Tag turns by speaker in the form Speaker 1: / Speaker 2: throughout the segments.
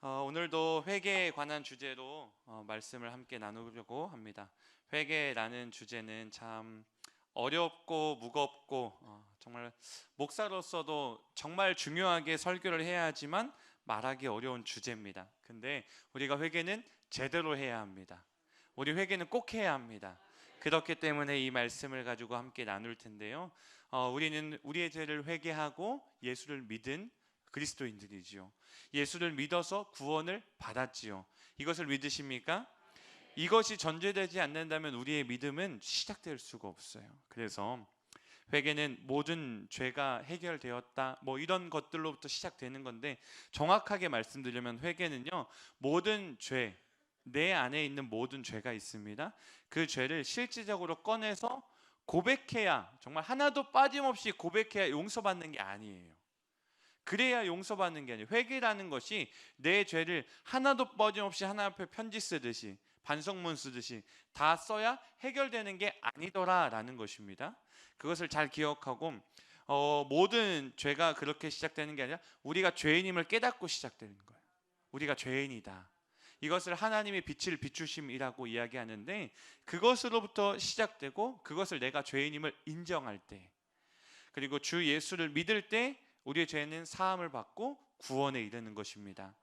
Speaker 1: 오늘도 회개에 관한 주제로 말씀을 함께 나누려고 합니다. 회개라는 주제는 참 어렵고 무겁고 정말 목사로서도 정말 중요하게 설교를 해야 하지만 말하기 어려운 주제입니다. 근데 우리가 회개는 제대로 해야 합니다. 우리 회개는 꼭 해야 합니다. 그렇기 때문에 이 말씀을 가지고 함께 나눌 텐데요. 우리는 우리의 죄를 회개하고 예수를 믿은 그리스도인들이지요. 예수를 믿어서 구원을 받았지요. 이것을 믿으십니까? 이것이 전제되지 않는다면 우리의 믿음은 시작될 수가 없어요. 그래서 회개는 모든 죄가 해결되었다 뭐 이런 것들로부터 시작되는 건데, 정확하게 말씀드리면 회개는요, 모든 죄, 내 안에 있는 모든 죄가 있습니다. 그 죄를 실질적으로 꺼내서 고백해야, 정말 하나도 빠짐없이 고백해야 용서받는 게 아니에요. 그래야 용서받는 게 아니에요. 회개라는 것이 내 죄를 하나도 빠짐없이 하나님 앞에 편지 쓰듯이, 반성문 쓰듯이 다 써야 해결되는 게 아니더라라는 것입니다. 그것을 잘 기억하고, 모든 죄가 그렇게 시작되는 게 아니라 우리가 죄인임을 깨닫고 시작되는 거예요. 우리가 죄인이다, 이것을 하나님의 빛을 비추심이라고 이야기하는데, 그것으로부터 시작되고, 그것을 내가 죄인임을 인정할 때, 그리고 주 예수를 믿을 때 우리의 죄는 사함을 받고 구원에 이르는 것입니다.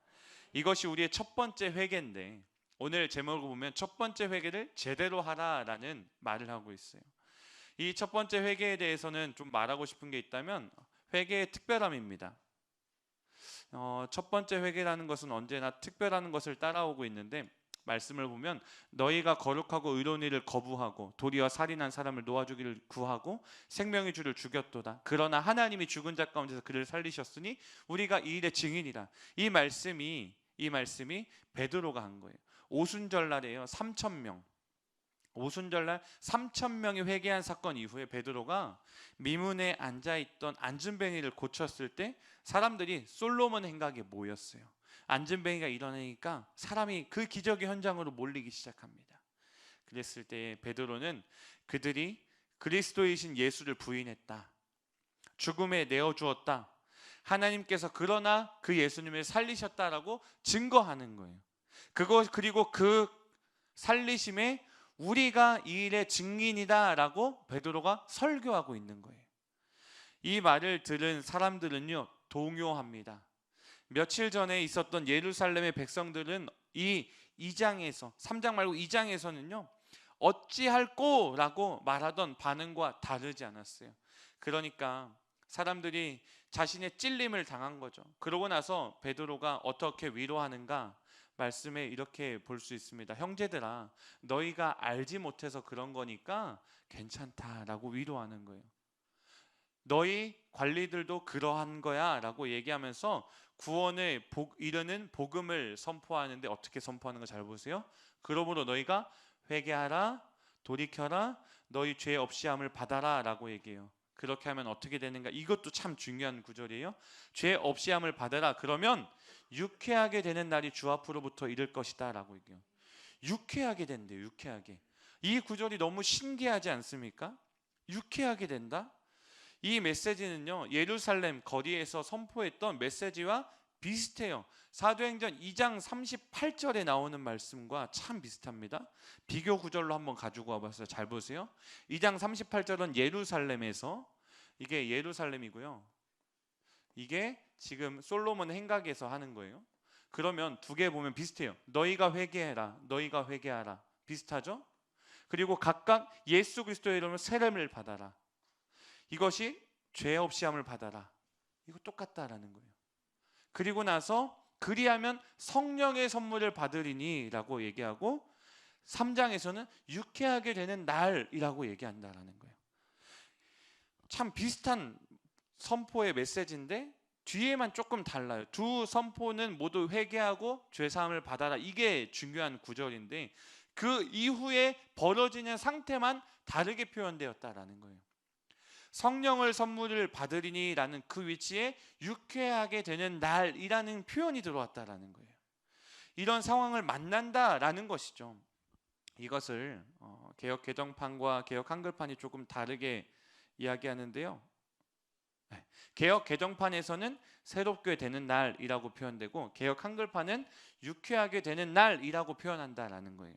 Speaker 1: 이것이 우리의 첫 번째 회개인데, 오늘 제목을 보면 첫 번째 회개를 제대로 하라라는 말을 하고 있어요. 이 첫 번째 회개에 대해서는 좀 말하고 싶은 게 있다면 회개의 특별함입니다. 첫 번째 회개라는 것은 언제나 특별한 것을 따라오고 있는데, 말씀을 보면 너희가 거룩하고 의로운 일을 거부하고 도리어 살인한 사람을 놓아주기를 구하고 생명의 주를 죽였도다. 그러나 하나님이 죽은 자 가운데서 그를 살리셨으니 우리가 이 일의 증인이라. 이 말씀이 베드로가 한 거예요. 오순절날에요. 3,000명, 오순절날 3,000명이 회개한 사건 이후에 베드로가 미문에 앉아있던 안진뱅이를 고쳤을 때 사람들이 솔로몬 행각에 모였어요. 안진뱅이가 일어나니까 사람이 그 기적의 현장으로 몰리기 시작합니다. 그랬을 때 베드로는 그들이 그리스도이신 예수를 부인했다, 죽음에 내어주었다, 하나님께서 그러나 그 예수님을 살리셨다라고 증거하는 거예요. 그리고 그 살리심에 우리가 이 일의 증인이다라고 베드로가 설교하고 있는 거예요. 이 말을 들은 사람들은요, 동요합니다. 며칠 전에 있었던 예루살렘의 백성들은 이 2장에서, 3장 말고 2장에서는요 어찌할꼬 라고 말하던 반응과 다르지 않았어요. 그러니까 사람들이 자신의 찔림을 당한 거죠. 그러고 나서 베드로가 어떻게 위로하는가, 말씀에 이렇게 볼 수 있습니다. 형제들아, 너희가 알지 못해서 그런 거니까 괜찮다라고 위로하는 거예요. 너희 관리들도 그러한 거야 라고 얘기하면서 구원을 이르는 복음을 선포하는데, 어떻게 선포하는 거 잘 보세요. 그러므로 너희가 회개하라, 돌이켜라, 너희 죄 없이함을 받아라 라고 얘기해요. 그렇게 하면 어떻게 되는가, 이것도 참 중요한 구절이에요. 죄 없이함을 받아라, 그러면 유쾌하게 되는 날이 주 앞으로부터 이를 것이다 라고 얘기해요. 유쾌하게 된대요. 유쾌하게. 이 구절이 너무 신기하지 않습니까? 유쾌하게 된다? 이 메시지는요, 예루살렘 거리에서 선포했던 메시지와 비슷해요. 사도행전 2장 38절에 나오는 말씀과 참 비슷합니다. 비교 구절로 한번 가지고 와봤어요. 잘 보세요. 2장 38절은 예루살렘에서, 이게 예루살렘이고요, 이게 지금 솔로몬 행각에서 하는 거예요. 그러면 두 개 보면 비슷해요. 너희가 회개해라, 너희가 회개하라, 비슷하죠? 그리고 각각 예수 그리스도의 이름으로 세례를 받아라, 이것이 죄 없이 함을 받아라, 이거 똑같다라는 거예요. 그리고 나서 그리하면 성령의 선물을 받으리니 라고 얘기하고, 3장에서는 유쾌하게 되는 날이라고 얘기한다라는 거예요. 참 비슷한 선포의 메시지인데 뒤에만 조금 달라요. 두 선포는 모두 회개하고 죄사함을 받아라, 이게 중요한 구절인데 그 이후에 벌어지는 상태만 다르게 표현되었다라는 거예요. 성령을 선물을 받으리니 라는 그 위치에 유쾌하게 되는 날이라는 표현이 들어왔다라는 거예요. 이런 상황을 만난다라는 것이죠. 이것을 개역 개정판과 개역 한글판이 조금 다르게 이야기하는데요, 개역 개정판에서는 새롭게 되는 날이라고 표현되고 개역 한글판은 유쾌하게 되는 날이라고 표현한다라는 거예요.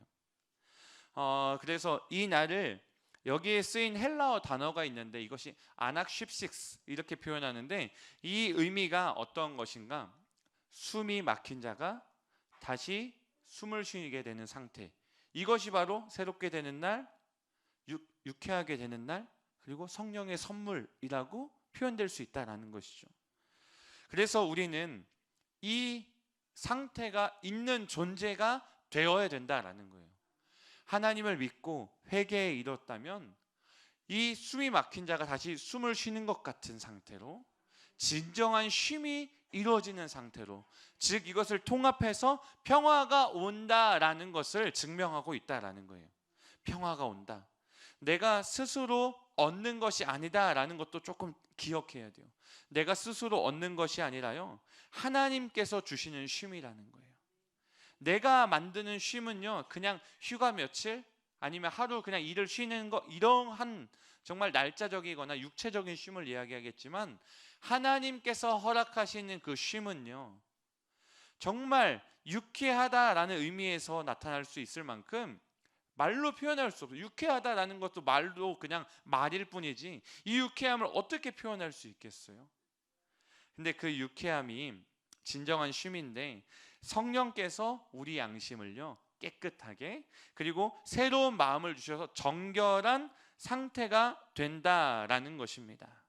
Speaker 1: 그래서 이 날을 여기에 쓰인 헬라어 단어가 있는데 이것이 아낙쉽식스 이렇게 표현하는데 이 의미가 어떤 것인가? 숨이 막힌 자가 다시 숨을 쉬게 되는 상태. 이것이 바로 새롭게 되는 날, 유쾌하게 되는 날, 그리고 성령의 선물이라고 표현될 수 있다라는 것이죠. 그래서 우리는 이 상태가 있는 존재가 되어야 된다라는 거예요. 하나님을 믿고 회개에 이뤘다면 이 숨이 막힌 자가 다시 숨을 쉬는 것 같은 상태로 진정한 쉼이 이루어지는 상태로, 즉 이것을 통합해서 평화가 온다라는 것을 증명하고 있다라는 거예요. 평화가 온다. 내가 스스로 얻는 것이 아니다라는 것도 조금 기억해야 돼요. 내가 스스로 얻는 것이 아니라요, 하나님께서 주시는 쉼이라는 거예요. 내가 만드는 쉼은요, 그냥 휴가 며칠 아니면 하루 그냥 일을 쉬는 거, 이러한 정말 날짜적이거나 육체적인 쉼을 이야기하겠지만, 하나님께서 허락하시는 그 쉼은요, 정말 유쾌하다라는 의미에서 나타날 수 있을 만큼 말로 표현할 수 없어요. 유쾌하다라는 것도 말로 그냥 말일 뿐이지 이 유쾌함을 어떻게 표현할 수 있겠어요? 근데 그 유쾌함이 진정한 쉼인데, 성령께서 우리 양심을요 깨끗하게, 그리고 새로운 마음을 주셔서 정결한 상태가 된다라는 것입니다.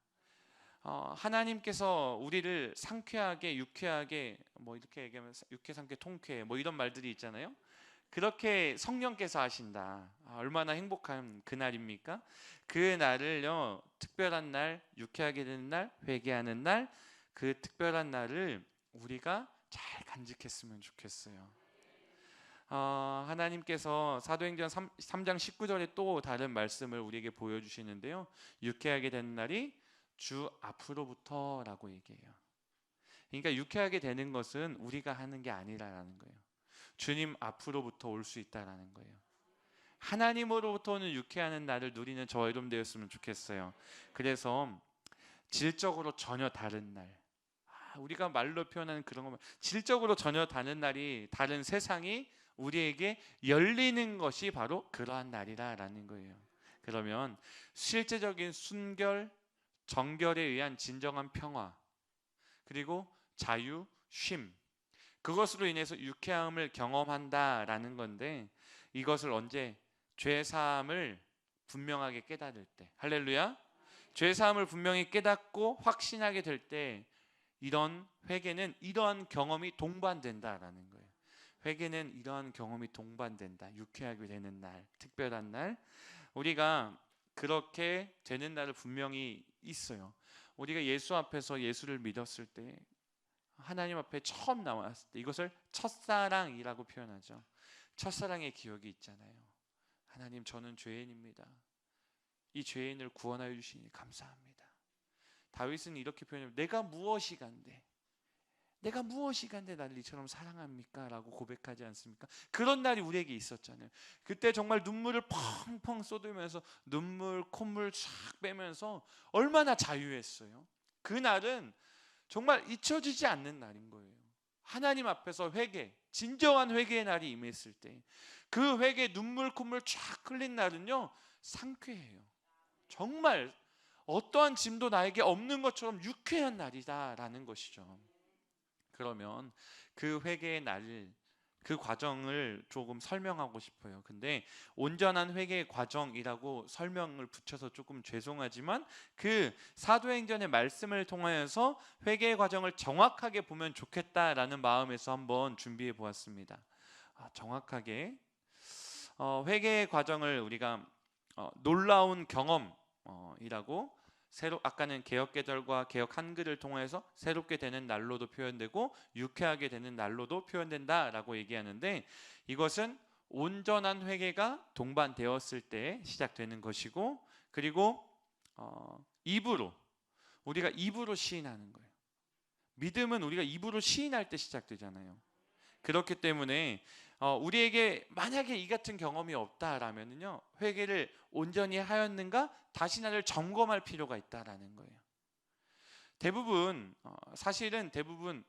Speaker 1: 하나님께서 우리를 상쾌하게, 유쾌하게, 뭐 이렇게 얘기하면 유쾌, 상쾌, 통쾌, 뭐 이런 말들이 있잖아요. 그렇게 성령께서 하신다. 얼마나 행복한 그날입니까? 그 날을요, 특별한 날, 유쾌하게 되는 날, 회개하는 날, 그 특별한 날을 우리가 잘 간직했으면 좋겠어요. 하나님께서 사도행전 3장 19절에 또 다른 말씀을 우리에게 보여주시는데요, 유쾌하게 되는 날이 주 앞으로부터라고 얘기해요. 그러니까 유쾌하게 되는 것은 우리가 하는 게 아니라는 거예요. 주님 앞으로부터 올 수 있다라는 거예요. 하나님으로부터는 유쾌한 날을 누리는 저와 여러분 되었으면 좋겠어요. 그래서 질적으로 전혀 다른 날, 우리가 말로 표현하는 그런 것만, 질적으로 전혀 다른 날이, 다른 세상이 우리에게 열리는 것이 바로 그러한 날이라는 거예요. 그러면 실제적인 순결, 정결에 의한 진정한 평화, 그리고 자유, 쉼, 그것으로 인해서 유쾌함을 경험한다라는 건데, 이것을 언제? 죄사함을 분명하게 깨달을 때. 할렐루야. 죄사함을 분명히 깨닫고 확신하게 될 때, 이런 회개는 이러한 경험이 동반된다라는 거예요. 회개는 이러한 경험이 동반된다. 유쾌하게 되는 날, 특별한 날, 우리가 그렇게 되는 날을 분명히 있어요. 우리가 예수 앞에서 예수를 믿었을 때, 하나님 앞에 처음 나왔을 때, 이것을 첫사랑이라고 표현하죠. 첫사랑의 기억이 있잖아요. 하나님, 저는 죄인입니다. 이 죄인을 구원하여 주시니 감사합니다. 다윗은 이렇게 표현해요. 내가 무엇이 간데, 내가 무엇이 간데 나를 이처럼 사랑합니까? 라고 고백하지 않습니까? 그런 날이 우리에게 있었잖아요. 그때 정말 눈물을 펑펑 쏟으면서 눈물, 콧물 쫙 빼면서 얼마나 자유했어요. 그 날은 정말 잊혀지지 않는 날인 거예요. 하나님 앞에서 회개, 진정한 회개의 날이 임했을 때, 그 회개 눈물, 콧물 쫙 흘린 날은요, 상쾌해요. 정말 어떠한 짐도 나에게 없는 것처럼 유쾌한 날이다라는 것이죠. 그러면 그 회개의 날, 그 과정을 조금 설명하고 싶어요. 근데 온전한 회개의 과정이라고 설명을 붙여서 조금 죄송하지만, 그 사도행전의 말씀을 통하여서 회개의 과정을 정확하게 보면 좋겠다라는 마음에서 한번 준비해 보았습니다. 정확하게 회개의 과정을 우리가 놀라운 경험이라고, 아까는 개역 계절과 개역 한글을 통해서 새롭게 되는 날로도 표현되고 유쾌하게 되는 날로도 표현된다라고 얘기하는데, 이것은 온전한 회개가 동반되었을 때 시작되는 것이고, 그리고 입으로, 우리가 입으로 시인하는 거예요. 믿음은 우리가 입으로 시인할 때 시작되잖아요. 그렇기 때문에 우리에게 만약에 이 같은 경험이 없다라면요, 회개를 온전히 하였는가 다시 나를 점검할 필요가 있다라는 거예요. 대부분 사실은 대부분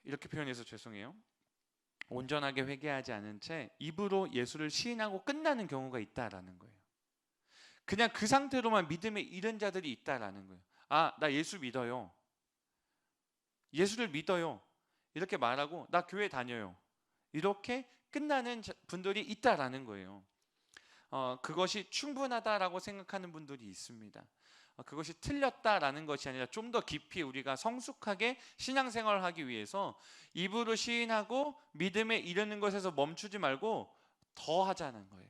Speaker 1: 이렇게 표현해서 죄송해요. 온전하게 회개하지 않은 채 입으로 예수를 시인하고 끝나는 경우가 있다라는 거예요. 그냥 그 상태로만 믿음에 이른 자들이 있다라는 거예요. 아, 나 예수 믿어요. 예수를 믿어요. 이렇게 말하고 나 교회 다녀요. 이렇게 끝나는 분들이 있다라는 거예요. 그것이 충분하다라고 생각하는 분들이 있습니다. 그것이 틀렸다라는 것이 아니라 좀 더 깊이 우리가 성숙하게 신앙생활을 하기 위해서 입으로 시인하고 믿음에 이르는 것에서 멈추지 말고 더 하자는 거예요.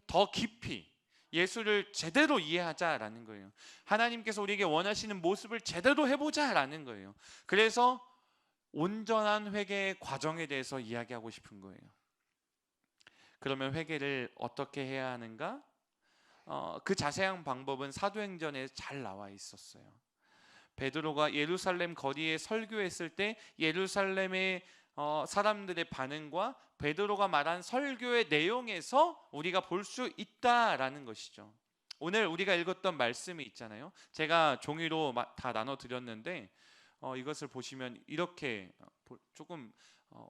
Speaker 1: 더 깊이 예수를 제대로 이해하자라는 거예요. 하나님께서 우리에게 원하시는 모습을 제대로 해보자라는 거예요. 그래서 온전한 회개의 과정에 대해서 이야기하고 싶은 거예요. 그러면 회개를 어떻게 해야 하는가? 그 자세한 방법은 사도행전에 잘 나와 있었어요. 베드로가 예루살렘 거리에 설교했을 때 예루살렘의 사람들의 반응과 베드로가 말한 설교의 내용에서 우리가 볼 수 있다라는 것이죠. 오늘 우리가 읽었던 말씀이 있잖아요. 제가 종이로 다 나눠드렸는데 이것을 보시면 이렇게 조금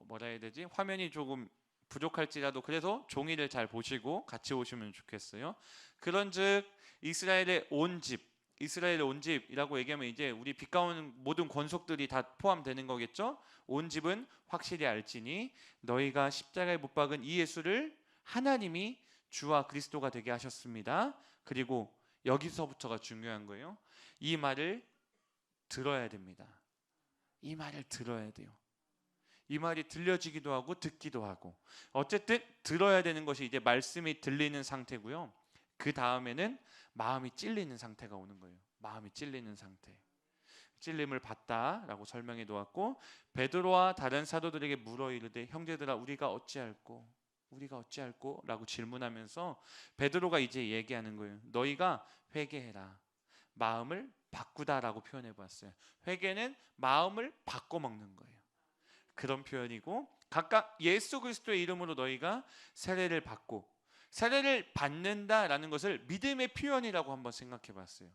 Speaker 1: 뭐라 해야 되지? 화면이 조금 부족할지라도 그래서 종이를 잘 보시고 같이 오시면 좋겠어요. 그런즉 이스라엘의 온 집이라고 얘기하면 이제 우리 빛 가운 모든 권속들이 다 포함되는 거겠죠. 온 집은 확실히 알지니 너희가 십자가에 못 박은 이 예수를 하나님이 주와 그리스도가 되게 하셨습니다. 그리고 여기서부터가 중요한 거예요. 이 말을 들어야 됩니다. 이 말을 들어야 돼요. 이 말이 들려지기도 하고 듣기도 하고 어쨌든 들어야 되는 것이 이제 말씀이 들리는 상태고요. 그 다음에는 마음이 찔리는 상태가 오는 거예요. 마음이 찔리는 상태. 찔림을 받다라고 설명해 놓았고 베드로와 다른 사도들에게 물어 이르되 형제들아 우리가 어찌할꼬 라고 질문하면서 베드로가 이제 얘기하는 거예요. 너희가 회개해라. 마음을 바꾸다라고 표현해 보았어요. 회개는 마음을 바꿔 먹는 거예요. 그런 표현이고 각각 예수 그리스도의 이름으로 너희가 세례를 받고 세례를 받는다라는 것을 믿음의 표현이라고 한번 생각해 봤어요.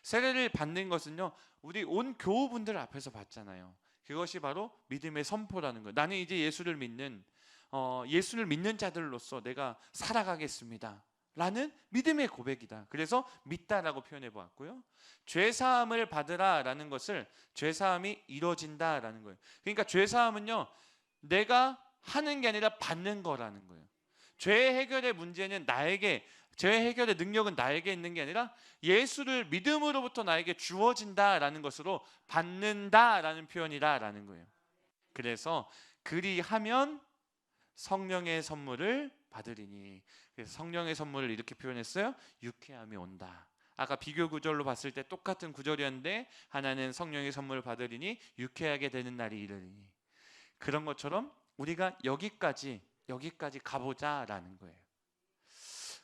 Speaker 1: 세례를 받는 것은요 우리 온 교우분들 앞에서 받잖아요. 그것이 바로 믿음의 선포라는 거예요. 나는 이제 예수를 믿는 자들로서 내가 살아가겠습니다 라는 믿음의 고백이다. 그래서 믿다라고 표현해 보았고요. 죄사함을 받으라라는 것을 죄사함이 이루어진다라는 거예요. 그러니까 죄사함은요 내가 하는 게 아니라 받는 거라는 거예요. 죄 해결의 문제는 죄 해결의 능력은 나에게 있는 게 아니라 예수를 믿음으로부터 나에게 주어진다라는 것으로 받는다라는 표현이다라는 거예요. 그래서 그리하면 성령의 선물을 받으리니. 그래서 성령의 선물을 이렇게 표현했어요. 유쾌함이 온다. 아까 비교 구절로 봤을 때 똑같은 구절이었는데 하나는 성령의 선물을 받으리니 유쾌하게 되는 날이 이르리니. 그런 것처럼 우리가 여기까지 가보자라는 거예요.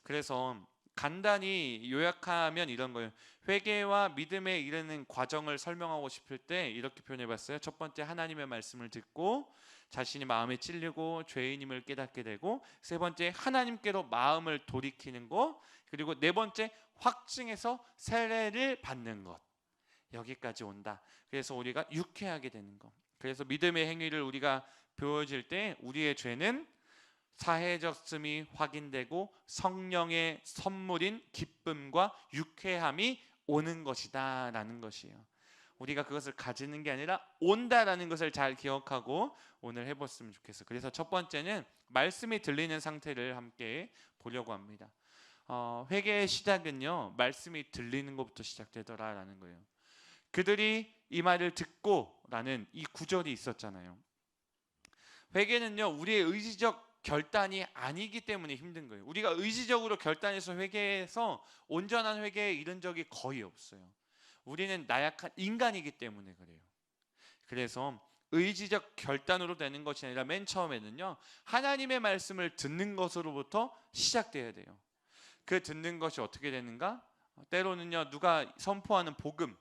Speaker 1: 그래서 간단히 요약하면 이런 거예요. 회개와 믿음에 이르는 과정을 설명하고 싶을 때 이렇게 표현해봤어요. 첫 번째 하나님의 말씀을 듣고 자신이 마음에 찔리고 죄인임을 깨닫게 되고, 세 번째 하나님께로 마음을 돌이키는 것, 그리고 네 번째 확증해서 세례를 받는 것. 여기까지 온다. 그래서 우리가 유쾌하게 되는 것. 그래서 믿음의 행위를 우리가 보여질 때 우리의 죄는 사해졌음이 확인되고 성령의 선물인 기쁨과 유쾌함이 오는 것이다 라는 것이에요. 우리가 그것을 가지는 게 아니라 온다라는 것을 잘 기억하고 오늘 해봤으면 좋겠어요. 그래서 첫 번째는 말씀이 들리는 상태를 함께 보려고 합니다. 회개의 시작은요 말씀이 들리는 것부터 시작되더라라는 거예요. 그들이 이 말을 듣고 라는 이 구절이 있었잖아요. 회개는요 우리의 의지적 결단이 아니기 때문에 힘든 거예요. 우리가 의지적으로 결단해서 회개해서 온전한 회개에 이른 적이 거의 없어요. 우리는 나약한 인간이기 때문에 그래요. 그래서 의지적 결단으로 되는 것이 아니라 맨 처음에는요 하나님의 말씀을 듣는 것으로부터 시작돼야 돼요. 그 듣는 것이 어떻게 되는가? 때로는요 누가 선포하는 복음,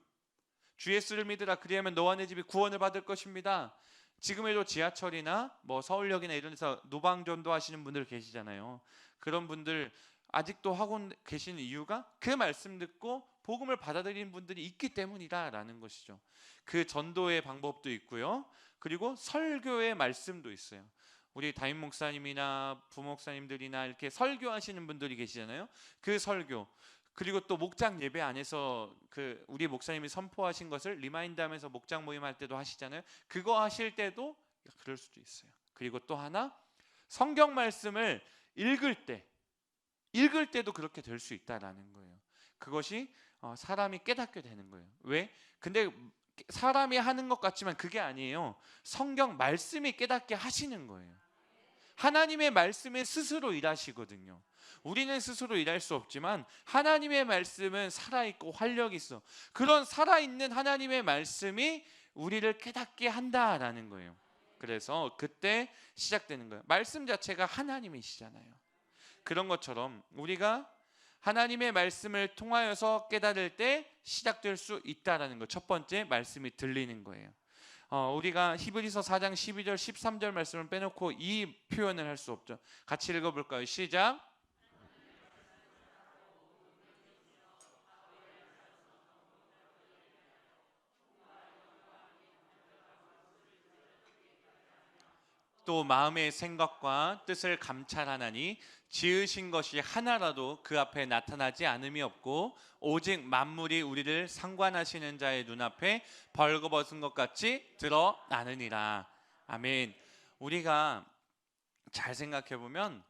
Speaker 1: 주 예수를 믿으라 그리하면 너와 내 집이 구원을 받을 것입니다. 지금에도 지하철이나 뭐 서울역이나 이런 데서 노방전도 하시는 분들 계시잖아요. 그런 분들 아직도 하고 계시는 이유가 그 말씀 듣고 복음을 받아들이는 분들이 있기 때문이다라는 것이죠. 그 전도의 방법도 있고요. 그리고 설교의 말씀도 있어요. 우리 담임 목사님이나 부목사님들이나 이렇게 설교하시는 분들이 계시잖아요. 그 설교, 그리고 또 목장 예배 안에서 그 우리 목사님이 선포하신 것을 리마인드하면서 목장 모임할 때도 하시잖아요. 그거 하실 때도 그럴 수도 있어요. 그리고 또 하나, 성경 말씀을 읽을 때도 그렇게 될 수 있다라는 거예요. 그것이 사람이 깨닫게 되는 거예요. 왜? 근데 사람이 하는 것 같지만 그게 아니에요. 성경 말씀이 깨닫게 하시는 거예요. 하나님의 말씀에 스스로 일하시거든요. 우리는 스스로 일할 수 없지만 하나님의 말씀은 살아있고 활력이 있어. 그런 살아있는 하나님의 말씀이 우리를 깨닫게 한다라는 거예요. 그래서 그때 시작되는 거예요. 말씀 자체가 하나님이시잖아요. 그런 것처럼 우리가 하나님의 말씀을 통하여서 깨달을 때 시작될 수 있다라는 것. 첫 번째, 말씀이 들리는 거예요. 우리가 히브리서 4장 12절 13절 말씀을 빼놓고 이 표현을 할 수 없죠. 같이 읽어볼까요? 시작. 또 마음의 생각과 뜻을 감찰하나니 지으신 것이 하나라도 그 앞에 나타나지 않음이 없고 오직 만물이 우리를 상관하시는 자의 눈앞에 벌거벗은 것 같이 드러나느니라. 아멘. 우리가 잘 생각해 보면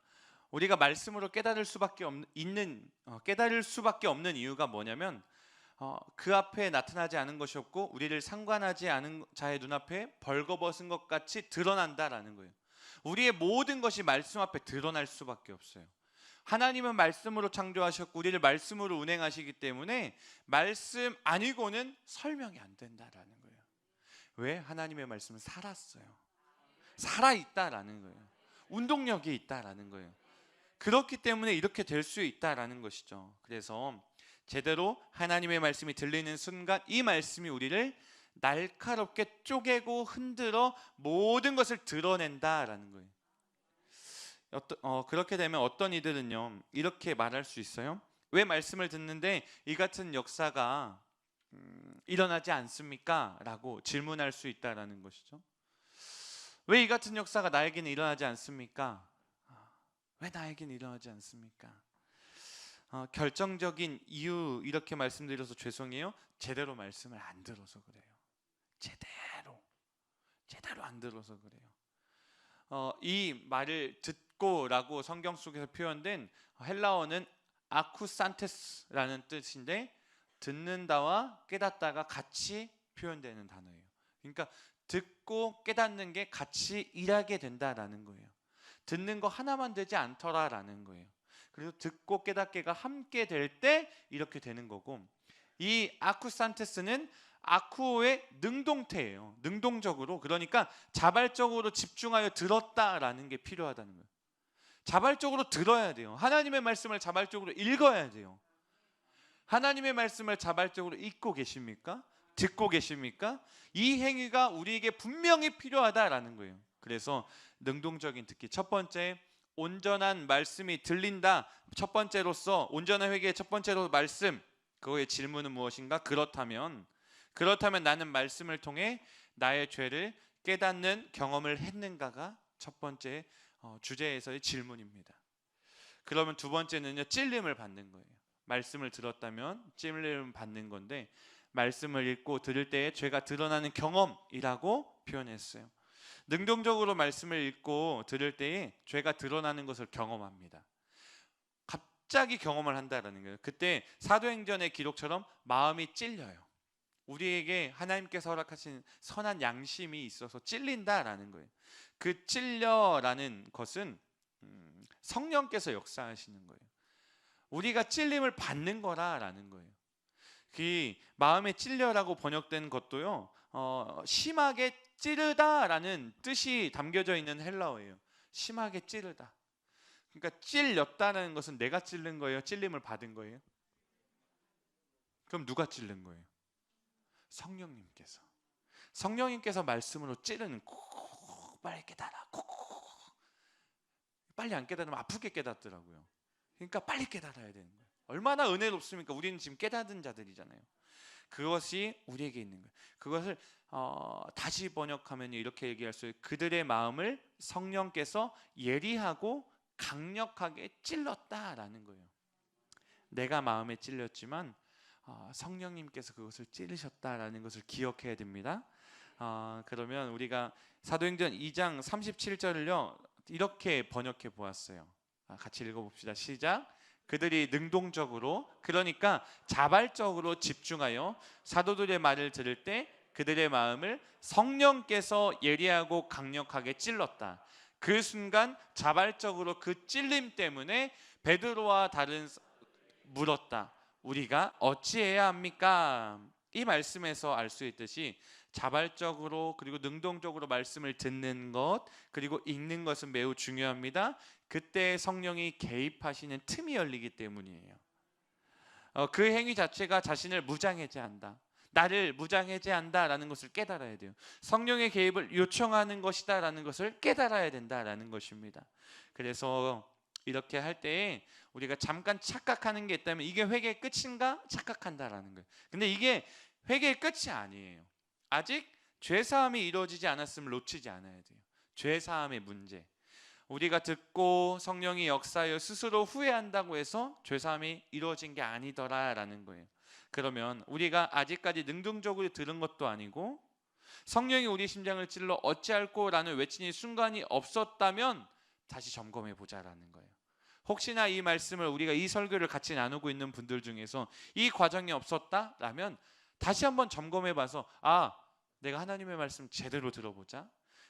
Speaker 1: 우리가 말씀으로 깨달을 수밖에 없는 이유가 뭐냐면 그 앞에 나타나지 않은 것이 없고 우리를 상관하지 않은 자의 눈앞에 벌거벗은 것 같이 드러난다라는 거예요. 우리의 모든 것이 말씀 앞에 드러날 수밖에 없어요. 하나님은 말씀으로 창조하셨고 우리를 말씀으로 운행하시기 때문에 말씀 아니고는 설명이 안 된다라는 거예요. 왜? 하나님의 말씀은 살았어요. 살아있다라는 거예요. 운동력이 있다라는 거예요. 그렇기 때문에 이렇게 될 수 있다라는 것이죠. 그래서 제대로 하나님의 말씀이 들리는 순간 이 말씀이 우리를 날카롭게 쪼개고 흔들어 모든 것을 드러낸다라는 거예요. 그렇게 되면 어떤 이들은요 이렇게 말할 수 있어요. 왜 말씀을 듣는데 이 같은 역사가 일어나지 않습니까? 라고 질문할 수 있다라는 것이죠. 왜 이 같은 역사가 나에게는 일어나지 않습니까? 왜 나에게는 일어나지 않습니까? 결정적인 이유 이렇게 말씀드려서 죄송해요. 제대로 말씀을 안 들어서 그래요. 제대로 안 들어서 그래요. 이 말을 듣고라고 성경 속에서 표현된 헬라어는 아쿠산테스라는 뜻인데 듣는다와 깨닫다가 같이 표현되는 단어예요. 그러니까 듣고 깨닫는 게 같이 일하게 된다라는 거예요. 듣는 거 하나만 되지 않더라라는 거예요. 그래서 듣고 깨닫게가 함께 될 때 이렇게 되는 거고, 이 아쿠산테스는 아쿠오의 능동태예요. 능동적으로, 그러니까 자발적으로 집중하여 들었다라는 게 필요하다는 거예요. 자발적으로 들어야 돼요. 하나님의 말씀을 자발적으로 읽어야 돼요. 하나님의 말씀을 자발적으로 읽고 계십니까? 듣고 계십니까? 이 행위가 우리에게 분명히 필요하다라는 거예요. 그래서 능동적인 듣기. 첫 번째, 온전한 말씀이 들린다. 첫 번째로서 온전한 회개의 첫 번째로 말씀. 그거의 질문은 무엇인가? 그렇다면 나는 말씀을 통해 나의 죄를 깨닫는 경험을 했는가가 첫 번째 주제에서의 질문입니다. 그러면 두 번째는요, 찔림을 받는 거예요. 말씀을 들었다면 찔림을 받는 건데, 말씀을 읽고 들을 때에 죄가 드러나는 경험이라고 표현했어요. 능동적으로 말씀을 읽고 들을 때에 죄가 드러나는 것을 경험합니다. 갑자기 경험을 한다는 거예요. 그때 사도행전의 기록처럼 마음이 찔려요. 우리에게 하나님께서 허락하신 선한 양심이 있어서 찔린다라는 거예요. 그 찔려라는 것은 성령께서 역사하시는 거예요. 우리가 찔림을 받는 거라는 거예요. 그 마음에 찔려라고 번역된 것도요, 심하게 찌르다라는 뜻이 담겨져 있는 헬라어예요. 심하게 찌르다. 그러니까 찔렸다는 것은 내가 찔른 거예요? 찔림을 받은 거예요? 그럼 누가 찔른 거예요? 성령님께서 말씀으로 찌르는, 빨리 깨달아, 빨리 안 깨달으면 아프게 깨닫더라고요. 그러니까 빨리 깨달아야 되는 거예요. 얼마나 은혜롭습니까? 우리는 지금 깨닫은 자들이잖아요. 그것이 우리에게 있는 거예요. 그것을 다시 번역하면 이렇게 얘기할 수 있어요. 그들의 마음을 성령께서 예리하고 강력하게 찔렀다라는 거예요. 내가 마음에 찔렸지만 성령님께서 그것을 찌르셨다라는 것을 기억해야 됩니다. 그러면 우리가 사도행전 2장 37절을요 이렇게 번역해 보았어요. 같이 읽어봅시다. 시작. 그들이 능동적으로, 그러니까 자발적으로 집중하여 사도들의 말을 들을 때 그들의 마음을 성령께서 예리하고 강력하게 찔렀다. 그 순간 자발적으로 그 찔림 때문에 베드로와 다른 물었다. 우리가 어찌해야 합니까? 이 말씀에서 알 수 있듯이 자발적으로 그리고 능동적으로 말씀을 듣는 것 그리고 읽는 것은 매우 중요합니다. 그때 성령이 개입하시는 틈이 열리기 때문이에요. 그 행위 자체가 자신을 무장해제한다. 나를 무장해제한다라는 것을 깨달아야 돼요. 성령의 개입을 요청하는 것이다라는 것을 깨달아야 된다라는 것입니다. 그래서 이렇게 할 때에 우리가 잠깐 착각하는 게 있다면 이게 회개의 끝인가 착각한다라는 거예요. 근데 이게 회개의 끝이 아니에요. 아직 죄사함이 이루어지지 않았음을 놓치지 않아야 돼요. 죄사함의 문제. 우리가 듣고 성령이 역사하여 스스로 후회한다고 해서 죄사함이 이루어진 게 아니더라라는 거예요. 그러면 우리가 아직까지 능동적으로 들은 것도 아니고 성령이 우리 심장을 찔러 어찌할꼬라는 외치는 순간이 없었다면 다시 점검해 보자라는 거예요. 혹시나 이 말씀을 우리가 이 설교를 같이 나누고 있는 분들 중에서 이 과정이 없었다라면 다시 한번 점검해 봐서 내가 하나님의 말씀 제대로 들어보자.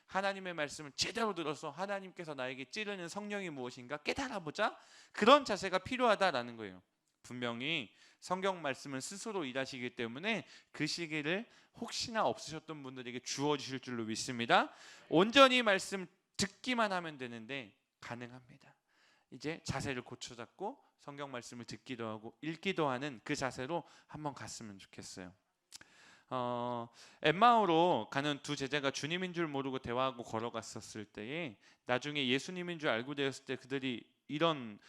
Speaker 1: 하나님의 말씀을 제대로 들어서 하나님께서 나에게 찌르는 성령이 무엇인가 깨달아보자. 그런 자세가 필요하다라는 거예요. 분명히 성경 말씀은 스스로 일하시기 때문에 그 시기를 혹시나 없으셨던 분들에게 주어주실 줄로 믿습니다. 온전히 말씀 듣기만 하면 되는데 가능합니다. 이제 자세를 고쳐잡고 성경 말씀을 듣기도 하고 읽기도 하는 그 자세로 한번 갔으면 좋겠어요. 엠마오로 가는 두 제자가 주님인 줄 모르고 대화하고 걸어갔었을 때에 나중에 예수님인 줄 알고 되었을 때 그들이 이런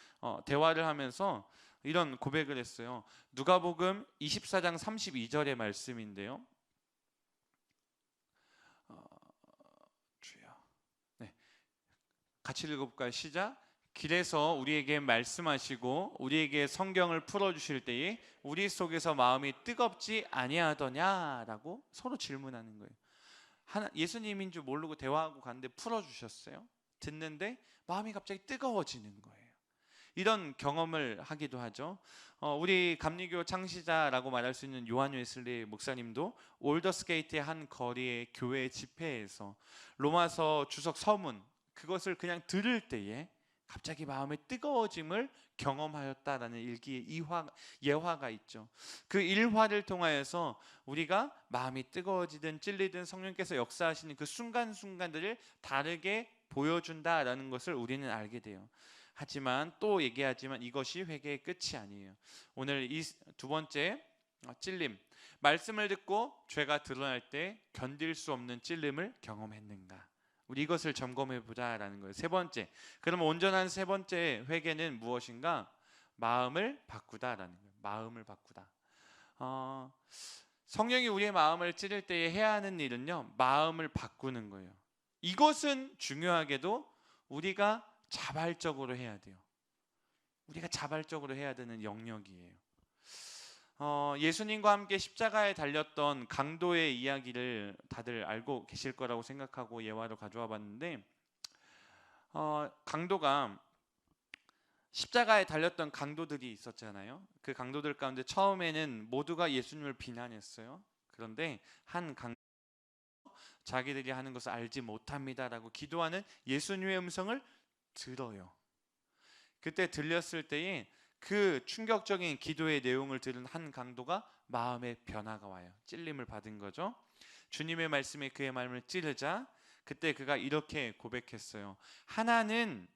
Speaker 1: 대화를 하면서 이런 고백을 했어요. 누가복음 24장 32절의 말씀인데요. 주여. 네, 같이 읽어볼까요? 시작. 길에서 우리에게 말씀하시고 우리에게 성경을 풀어주실 때에 우리 속에서 마음이 뜨겁지 아니하더냐라고 서로 질문하는 거예요. 예수님인 줄 모르고 대화하고 갔는데 풀어주셨어요. 듣는데 마음이 갑자기 뜨거워지는 거예요. 이런 경험을 하기도 하죠. 우리 감리교 창시자라고 말할 수 있는 요한 웨슬리 목사님도 올더스게이트의 한 거리의 교회 집회에서 로마서 주석 서문 그것을 그냥 들을 때에 갑자기 마음의 뜨거워짐을 경험하였다라는 일기의 예화가 있죠. 그 일화를 통하여서 우리가 마음이 뜨거워지든 찔리든 성령께서 역사하시는 그 순간순간들을 다르게 보여준다라는 것을 우리는 알게 돼요. 하지만 또 얘기하지만 이것이 회개의 끝이 아니에요. 오늘 이 두 번째 찔림, 말씀을 듣고 죄가 드러날 때 견딜 수 없는 찔림을 경험했는가? 우리 이것을 점검해 보자라는 거예요. 세 번째, 그럼 온전한 세 번째 회개는 무엇인가? 마음을 바꾸다라는 거예요. 마음을 바꾸다. 성령이 우리의 마음을 찌를 때에 해야 하는 일은요, 마음을 바꾸는 거예요. 이것은 중요하게도 우리가 자발적으로 해야 돼요. 우리가 자발적으로 해야 되는 영역이에요. 예수님과 함께 십자가에 달렸던 강도의 이야기를 다들 알고 계실 거라고 생각하고 예화로 가져와 봤는데 강도가 십자가에 달렸던 강도들이 있었잖아요. 그 강도들 가운데 처음에는 모두가 예수님을 비난했어요. 그런데 한 강도 자기들이 하는 것을 알지 못합니다라고 기도하는 예수님의 음성을 들어요. 그때 들렸을 때에 그 충격적인 기도의 내용을 들은 한 강도가 마음의 변화가 와요. 찔림을 받은 거죠. 주님의 말씀에 그의 마음을 찌르자 그때 그가 이렇게 고백했어요. 하나는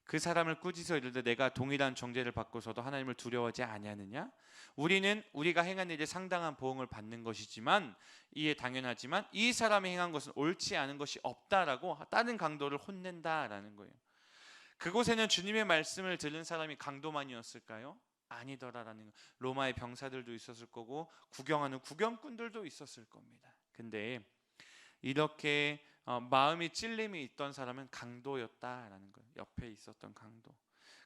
Speaker 1: 그 사람을 꾸짖어 이르되 내가 동일한 정죄를 받고서도 하나님을 두려워하지 아니하느냐? 우리는 우리가 행한 일에 상당한 보응을 받는 것이지만 이에 당연하지만 이 사람이 행한 것은 옳지 않은 것이 없다라고 다른 강도를 혼낸다라는 거예요. 그곳에는 주님의 말씀을 들은 사람이 강도만이었을까요? 아니더라라는 거. 로마의 병사들도 있었을 거고 구경하는 구경꾼들도 있었을 겁니다. 근데 이렇게 마음이 찔림이 있던 사람은 강도였다라는 거예요. 옆에 있었던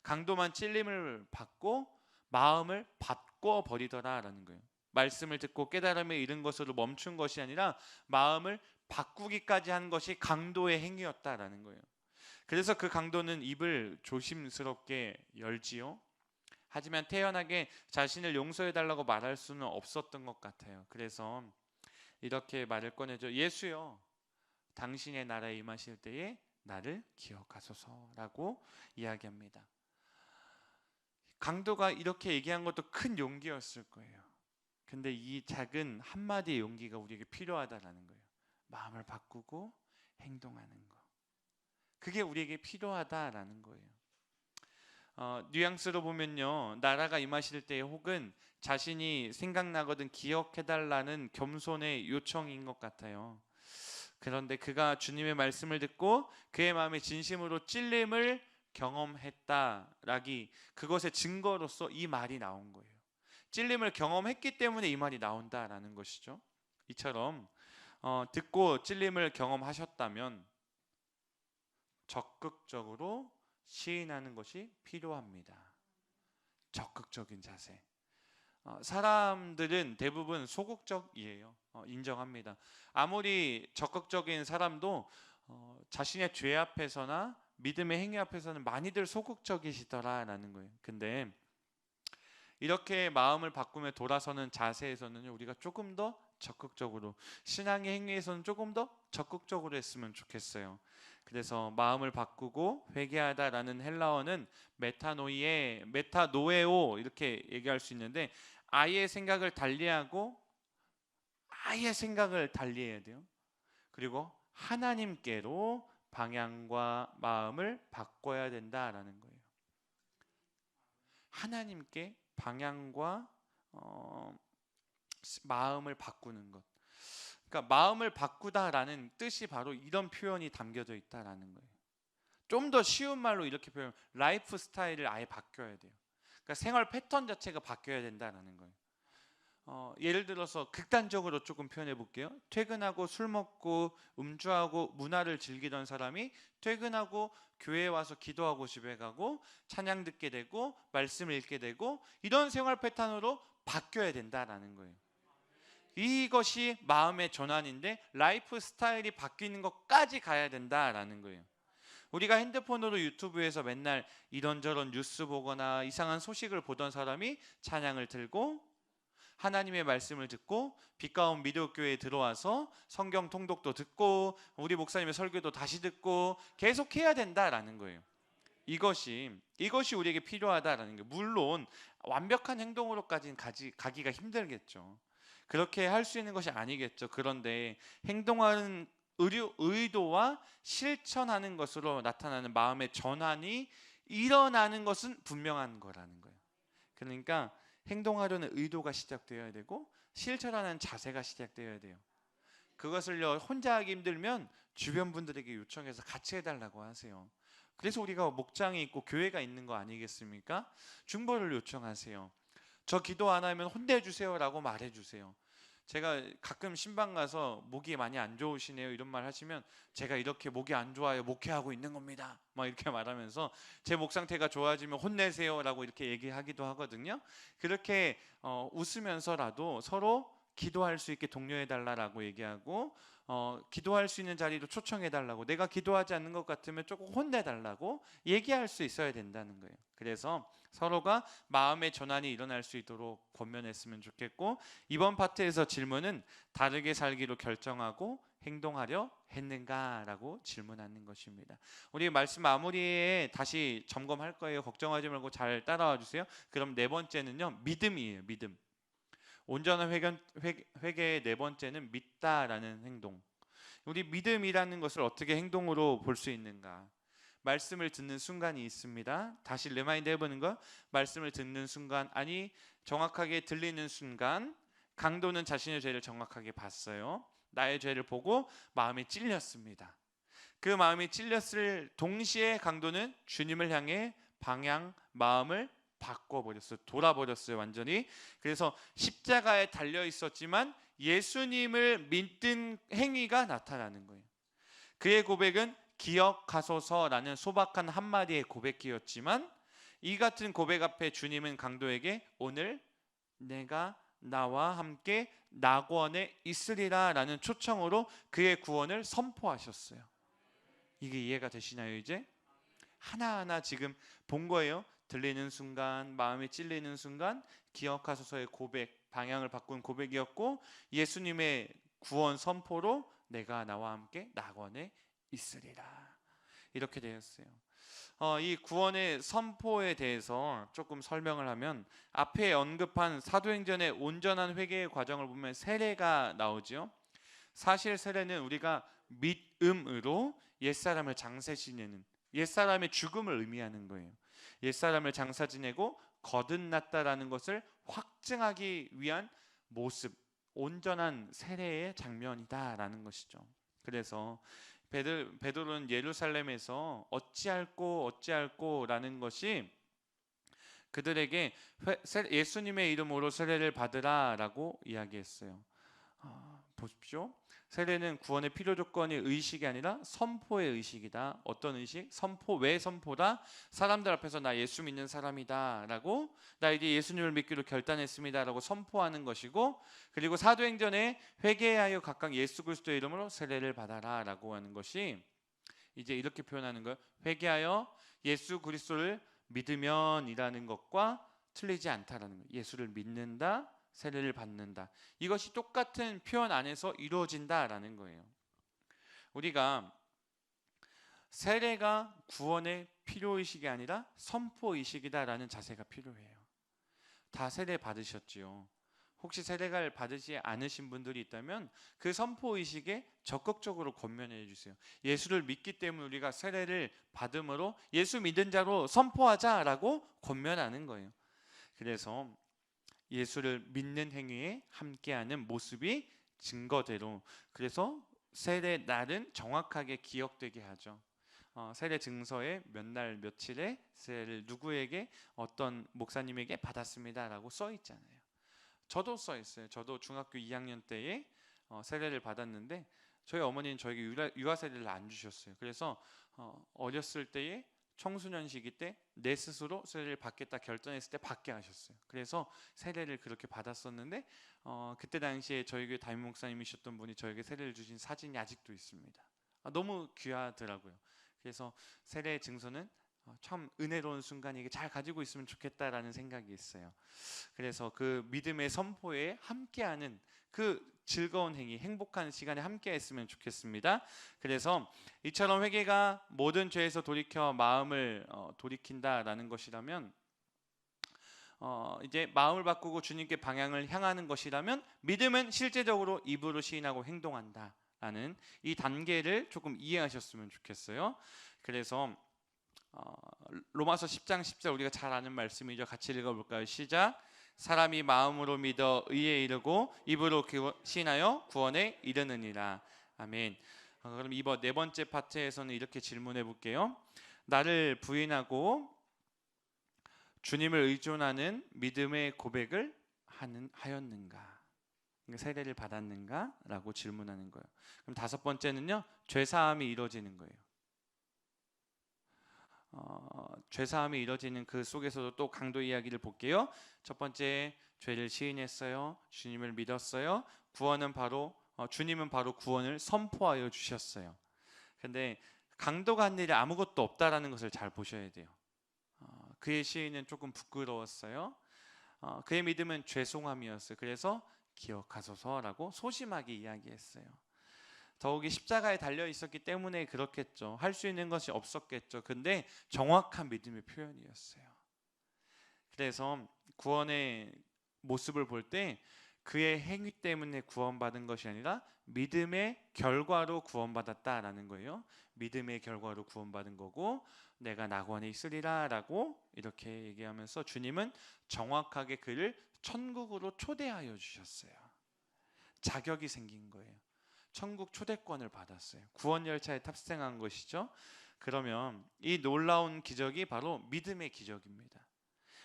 Speaker 1: 강도만 찔림을 받고 마음을 바꿔 버리더라라는 거예요. 말씀을 듣고 깨달음에 이른 것으로 멈춘 것이 아니라 마음을 바꾸기까지 한 것이 강도의 행위였다라는 거예요. 그래서 그 강도는 입을 조심스럽게 열지요. 하지만 태연하게 자신을 용서해 달라고 말할 수는 없었던 것 같아요. 그래서 이렇게 말을 꺼내죠. 예수여, 당신의 나라에 임하실 때에 나를 기억하소서라고 이야기합니다. 강도가 이렇게 얘기한 것도 큰 용기였을 거예요. 근데 이 작은 한마디의 용기가 우리에게 필요하다라는 거예요. 마음을 바꾸고 행동하는 거. 그게 우리에게 필요하다라는 거예요. 뉘앙스로 보면요, 나라가 임하실 때 혹은 자신이 생각나거든 기억해달라는 겸손의 요청인 것 같아요. 그런데 그가 주님의 말씀을 듣고 그의 마음에 진심으로 찔림을 경험했다라기, 그것의 증거로서 이 말이 나온 거예요. 찔림을 경험했기 때문에 이 말이 나온다라는 것이죠. 이처럼 듣고 찔림을 경험하셨다면 적극적으로 시인하는 것이 필요합니다. 적극적인 자세. 사람들은 대부분 소극적이에요. 인정합니다. 아무리 적극적인 사람도 자신의 죄 앞에서나 믿음의 행위 앞에서는 많이들 소극적이시더라라는 거예요. 근데 이렇게 마음을 바꾸며 돌아서는 자세에서는 우리가 조금 더 적극적으로, 신앙의 행위에서는 조금 더 적극적으로 했으면 좋겠어요. 그래서 마음을 바꾸고 회개하다라는 헬라어는 메타노에오 이렇게 얘기할 수 있는데, 아예 생각을 달리해야 돼요. 그리고 하나님께로 방향과 마음을 바꿔야 된다라는 거예요. 하나님께 방향과 마음을 바꾸는 것. 그러니까 마음을 바꾸다라는 뜻이 바로 이런 표현이 담겨져 있다라는 거예요. 좀 더 쉬운 말로 이렇게 표현, 라이프 스타일을 아예 바뀌어야 돼요. 그러니까 생활 패턴 자체가 바뀌어야 된다라는 거예요. 예를 들어서 극단적으로 조금 표현해 볼게요. 퇴근하고 술 먹고 음주하고 문화를 즐기던 사람이 퇴근하고 교회에 와서 기도하고 집에 가고 찬양 듣게 되고 말씀을 읽게 되고, 이런 생활 패턴으로 바뀌어야 된다라는 거예요. 이것이 마음의 전환인데, 라이프 스타일이 바뀌는 것까지 가야 된다라는 거예요. 우리가 핸드폰으로 유튜브에서 맨날 이런저런 뉴스 보거나 이상한 소식을 보던 사람이 찬양을 들고 하나님의 말씀을 듣고 빛가운 미디어교회에 들어와서 성경 통독도 듣고 우리 목사님의 설교도 다시 듣고 계속 해야 된다라는 거예요. 이것이 우리에게 필요하다라는 거예요. 물론 완벽한 행동으로까지는 가기가 힘들겠죠. 그렇게 할 수 있는 것이 아니겠죠. 그런데 행동하는 의도와 실천하는 것으로 나타나는 마음의 전환이 일어나는 것은 분명한 거라는 거예요. 그러니까 행동하려는 의도가 시작되어야 되고 실천하는 자세가 시작되어야 돼요. 그것을요, 혼자 하기 힘들면 주변 분들에게 요청해서 같이 해달라고 하세요. 그래서 우리가 목장이 있고 교회가 있는 거 아니겠습니까? 중보를 요청하세요. 저 기도 안 하면 혼내주세요 라고 말해주세요. 제가 가끔 신방 가서 목이 많이 안 좋으시네요 이런 말 하시면, 제가 이렇게 목이 안 좋아요, 목회하고 있는 겁니다 막 이렇게 말하면서 제 목 상태가 좋아지면 혼내세요 라고 이렇게 얘기하기도 하거든요. 그렇게 웃으면서라도 서로 기도할 수 있게 독려해 달라고 얘기하고, 기도할 수 있는 자리로 초청해 달라고, 내가 기도하지 않는 것 같으면 조금 혼내 달라고 얘기할 수 있어야 된다는 거예요. 그래서 서로가 마음의 전환이 일어날 수 있도록 권면했으면 좋겠고, 이번 파트에서 질문은 다르게 살기로 결정하고 행동하려 했는가라고 질문하는 것입니다. 우리 말씀 마무리에 다시 점검할 거예요. 걱정하지 말고 잘 따라와 주세요. 그럼 네 번째는요, 믿음이에요. 믿음. 온전한 회개의 네 번째는 믿다라는 행동. 우리 믿음이라는 것을 어떻게 행동으로 볼 수 있는가? 말씀을 듣는 순간이 있습니다. 다시 리마인드 해보는 거. 말씀을 듣는 순간, 아니 정확하게 들리는 순간, 강도는 자신의 죄를 정확하게 봤어요. 나의 죄를 보고 마음이 찔렸습니다. 그 마음이 찔렸을 동시에 강도는 주님을 향해 방향, 마음을 바꿔버렸어요. 돌아버렸어요, 완전히. 그래서 십자가에 달려 있었지만 예수님을 믿는 행위가 나타나는 거예요. 그의 고백은 기억하소서라는 소박한 한마디의 고백이었지만 이 같은 고백 앞에 주님은 강도에게 오늘 내가 나와 함께 낙원에 있으리라 라는 초청으로 그의 구원을 선포하셨어요. 이게 이해가 되시나요? 이제 하나하나 지금 본 거예요. 들리는 순간, 마음이 찔리는 순간 기억하소서의 고백, 방향을 바꾼 고백이었고 예수님의 구원 선포로 내가 나와 함께 낙원에 있으리라 이렇게 되었어요. 이 구원의 선포에 대해서 조금 설명을 하면 앞에 언급한 사도행전의 온전한 회개의 과정을 보면 세례가 나오죠. 사실 세례는 우리가 믿음으로 옛사람을 장사 지내는, 옛사람의 죽음을 의미하는 거예요. 옛사람을 장사 지내고 거듭났다라는 것을 확증하기 위한 모습, 온전한 세례의 장면이다라는 것이죠. 그래서 베드로는 예루살렘에서 어찌할꼬라는 것이 그들에게 예수님의 이름으로 세례를 받으라라고 이야기했어요. 보십시오. 세례는 구원의 필요 조건이 의식이 아니라 선포의 의식이다. 어떤 의식? 선포. 왜 선포다? 사람들 앞에서 나 예수 믿는 사람이다 라고, 나 이제 예수님을 믿기로 결단했습니다 라고 선포하는 것이고, 그리고 사도행전에 회개하여 각각 예수 그리스도의 이름으로 세례를 받아라 라고 하는 것이 이제 이렇게 표현하는 거예요. 회개하여 예수 그리스도를 믿으면 이라는 것과 틀리지 않다라는 거예요. 예수를 믿는다, 세례를 받는다. 이것이 똑같은 표현 안에서 이루어진다라는 거예요. 우리가 세례가 구원의 필요의식이 아니라 선포의식이다라는 자세가 필요해요. 다 세례 받으셨지요. 혹시 세례를 받으지 않으신 분들이 있다면 그 선포의식에 적극적으로 권면해 주세요. 예수를 믿기 때문에 우리가 세례를 받음으로 예수 믿은 자로 선포하자라고 권면하는 거예요. 그래서 예수를 믿는 행위에 함께하는 모습이 증거대로, 그래서 세례 날은 정확하게 기억되게 하죠. 세례 증서에 몇 날 며칠에 세례를 누구에게 어떤 목사님에게 받았습니다라고 써 있잖아요. 저도 써 있어요. 저도 중학교 2학년 때에 세례를 받았는데 저희 어머니는 저에게 유아 세례를 안 주셨어요. 그래서 어렸을 때에 청소년 시기 때 내 스스로 세례를 받겠다 결정했을 때 받게 하셨어요. 그래서 세례를 그렇게 받았었는데 그때 당시에 저희 교회 담임 목사님이셨던 분이 저에게 세례를 주신 사진이 아직도 있습니다. 너무 귀하더라고요. 그래서 세례 증서는 참 은혜로운 순간이게 잘 가지고 있으면 좋겠다라는 생각이 있어요. 그래서 그 믿음의 선포에 함께하는 그 즐거운 행위, 행복한 시간에 함께 했으면 좋겠습니다. 그래서 이처럼 회개가 모든 죄에서 돌이켜 마음을 돌이킨다라는 것이라면, 이제 마음을 바꾸고 주님께 방향을 향하는 것이라면, 믿음은 실제적으로 입으로 시인하고 행동한다라는 이 단계를 조금 이해하셨으면 좋겠어요. 그래서 로마서 10장 10절 우리가 잘 아는 말씀이죠. 같이 읽어볼까요? 시작. 사람이 마음으로 믿어 의에 이르고 입으로 시인하여 구원에 이르느니라. 아멘. 그럼 이번 네 번째 파트에서는 이렇게 질문해 볼게요. 나를 부인하고 주님을 의존하는 믿음의 고백을 하였는가? 세례를 받았는가? 라고 질문하는 거예요. 그럼 다섯 번째는요, 죄사함이 이루어지는 거예요. 죄사함이 이루어지는 그 속에서도 또 강도 이야기를 볼게요. 첫 번째, 죄를 시인했어요. 주님을 믿었어요. 구원은 바로 주님은 바로 구원을 선포하여 주셨어요. 근데 강도가 한 일이 아무것도 없다라는 것을 잘 보셔야 돼요. 그의 시인은 조금 부끄러웠어요. 그의 믿음은 죄송함이었어요. 그래서 기억하소서라고 소심하게 이야기했어요. 더욱이 십자가에 달려 있었기 때문에 그렇겠죠. 할 수 있는 것이 없었겠죠. 근데 정확한 믿음의 표현이었어요. 그래서 구원의 모습을 볼 때 그의 행위 때문에 구원받은 것이 아니라 믿음의 결과로 구원받았다라는 거예요. 믿음의 결과로 구원받은 거고, 내가 낙원에 있으리라 라고 이렇게 얘기하면서 주님은 정확하게 그를 천국으로 초대하여 주셨어요. 자격이 생긴 거예요. 천국 초대권을 받았어요. 구원 열차에 탑승한 것이죠. 그러면 이 놀라운 기적이 바로 믿음의 기적입니다.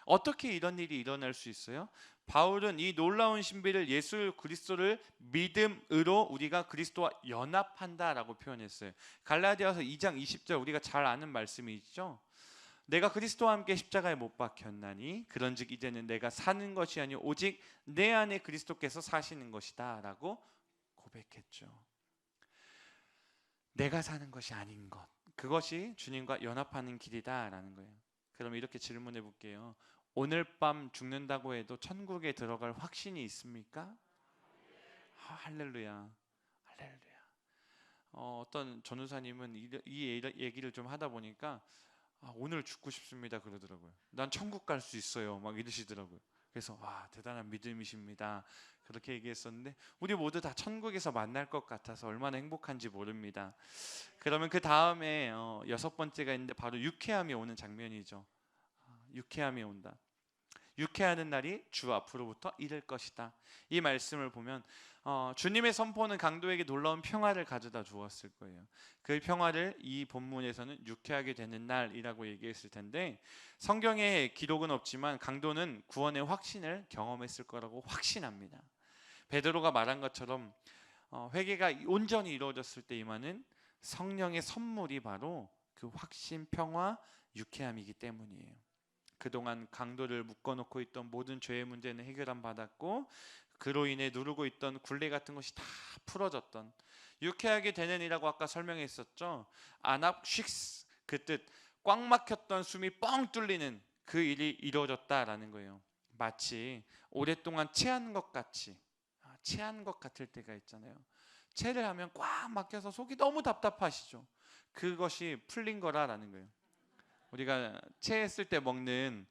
Speaker 1: 어떻게 이런 일이 일어날 수 있어요? 바울은 이 놀라운 신비를 예수 그리스도를 믿음으로 우리가 그리스도와 연합한다라고 표현했어요. 갈라디아서 2장 20절 우리가 잘 아는 말씀이죠. 내가 그리스도와 함께 십자가에 못 박혔나니 그런즉 이제는 내가 사는 것이 아니요 오직 내 안에 그리스도께서 사시는 것이다 라고 고백했죠. 내가 사는 것이 아닌 것, 그것이 주님과 연합하는 길이다 라는 거예요. 그럼 이렇게 질문해 볼게요. 오늘 밤 죽는다고 해도 천국에 들어갈 확신이 있습니까? 할렐루야, 할렐루야. 어떤 전우사님은 이 얘기를 좀 하다 보니까 오늘 죽고 싶습니다 그러더라고요. 난 천국 갈 수 있어요 막 이러시더라고요. 그래서 와, 대단한 믿음이십니다 그렇게 얘기했었는데, 우리 모두 다 천국에서 만날 것 같아서 얼마나 행복한지 모릅니다. 그러면 그 다음에 6번째가 있는데 바로 유쾌함이 오는 장면이죠. 유쾌함이 온다. 유쾌하는 날이 주 앞으로부터 이를 것이다. 이 말씀을 보면 주님의 선포는 강도에게 놀라운 평화를 가져다 주었을 거예요. 그 평화를 이 본문에서는 유쾌하게 되는 날이라고 얘기했을 텐데, 성경에 기록은 없지만 강도는 구원의 확신을 경험했을 거라고 확신합니다. 베드로가 말한 것처럼 회개가 온전히 이루어졌을 때 임하는 성령의 선물이 바로 그 확신, 평화, 유쾌함이기 때문이에요. 그동안 강도를 묶어놓고 있던 모든 죄의 문제는 해결함 받았고, 그로 인해 누르고 있던 굴레 같은 것이 다 풀어졌던, 유쾌하게 되는 이라고 아까 설명했었죠. 아납식스, 그 뜻, 꽉 막혔던 숨이 뻥 뚫리는 그 일이 이루어졌다라는 거예요. 마치 오랫동안 체한 것 같이, 체한 것 같을 때가 있잖아요. 체를 하면 꽉 막혀서 속이 너무 답답하시죠. 그것이 풀린 거라는 거예요. 우리가 체했을 때 먹는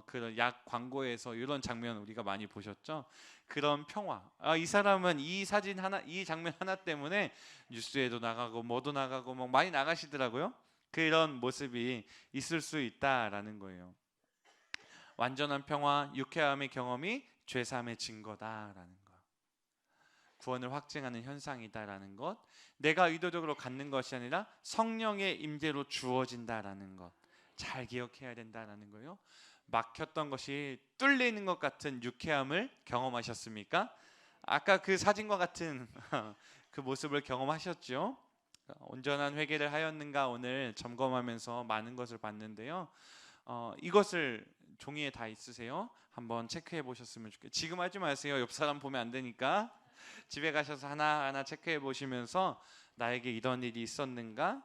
Speaker 1: 그런 약 광고에서 이런 장면 우리가 많이 보셨죠? 그런 평화. 이 사람은 이 사진 하나, 이 장면 하나 때문에 뉴스에도 나가고 뭐도 나가고 뭐 많이 나가시더라고요. 그런 모습이 있을 수 있다라는 거예요. 완전한 평화, 유쾌함의 경험이 죄사함의 증거다라는 것. 구원을 확증하는 현상이다라는 것. 내가 의도적으로 갖는 것이 아니라 성령의 임재로 주어진다라는 것. 잘 기억해야 된다는 거예요. 막혔던 것이 뚫리는 것 같은 유쾌함을 경험하셨습니까? 아까 그 사진과 같은 그 모습을 경험하셨죠? 온전한 회개를 하였는가 오늘 점검하면서 많은 것을 봤는데요. 이것을 종이에 다 있으세요? 한번 체크해 보셨으면 좋겠어요. 지금 하지 마세요. 옆 사람 보면 안 되니까. 집에 가셔서 하나하나 체크해 보시면서 나에게 이런 일이 있었는가?